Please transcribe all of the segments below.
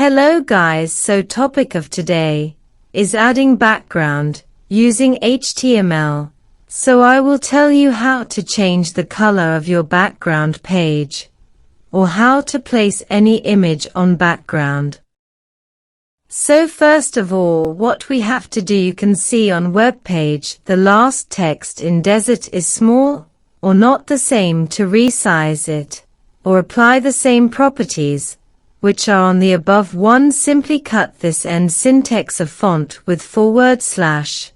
Hello guys, so topic of today is adding background using HTML. So I will tell you how to change the color of your background page or how to place any image on background. So first of all, what we have to do, you can see on web page the last text in desert is small or not the same. To resize it or apply the same properties which are on the above one, simply cut this end syntax of font with //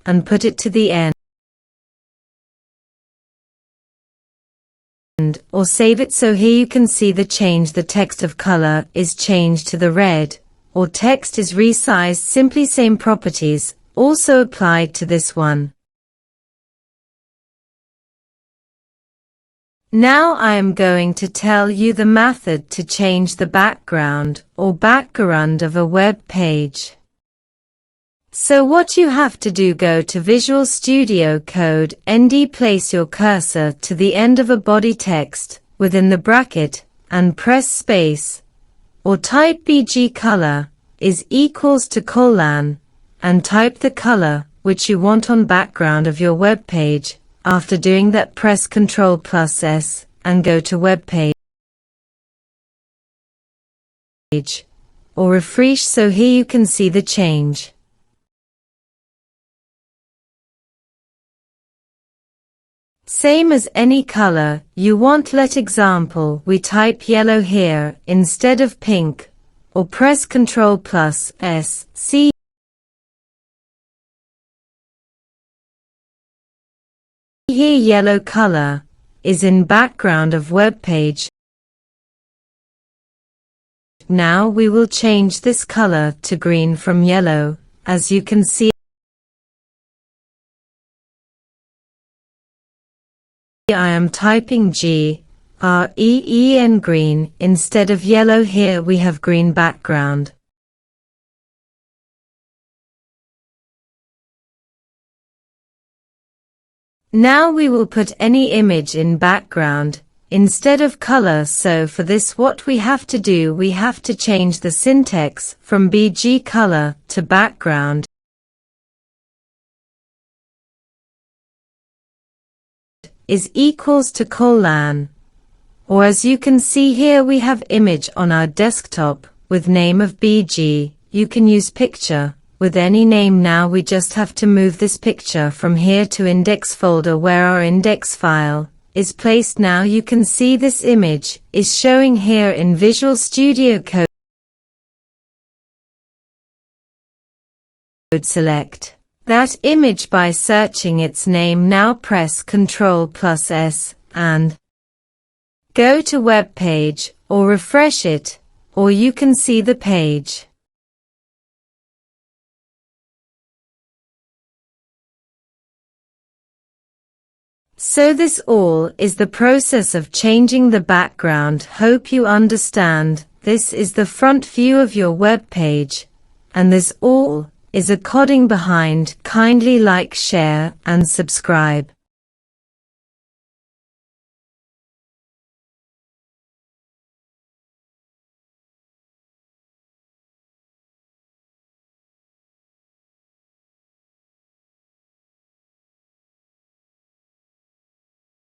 and put it to the end, or save it. So here you can see the change. The text of color is changed to the red, or text is resized. Simply same properties also applied to this one. Now I am going to tell you the method to change the background or background of a web page. So what you have to do, go to Visual Studio Code ND, place your cursor to the end of a body text within the bracket and press space, or type BG color is equals to colon and type the color which you want on background of your web page. After doing that, press Ctrl+S and go to web page or refresh. So here you can see the change. Same as any color you want. Let example, we type yellow here instead of pink, or press Ctrl+S. See here yellow color is in background of web page. Now we will change this color to green from yellow. As you can see, I am typing green green instead of yellow. Here we have green background. Now we will put any image in background instead of color. So for this, what we have to do, we have to change the syntax from BG color to background is equals to colon, or as you can see here, we have image on our desktop with name of BG. You can use picture with any name. Now we just have to move this picture from here to index folder where our index file is placed. Now you can see this image is showing here in Visual Studio Code. Select that image by searching its name. Now press Ctrl+S and go to web page or refresh it, or you can see the page. So this all is the process of changing the background. Hope you understand. This is the front view of your web page, and this all is a coding behind. Kindly like, share and subscribe.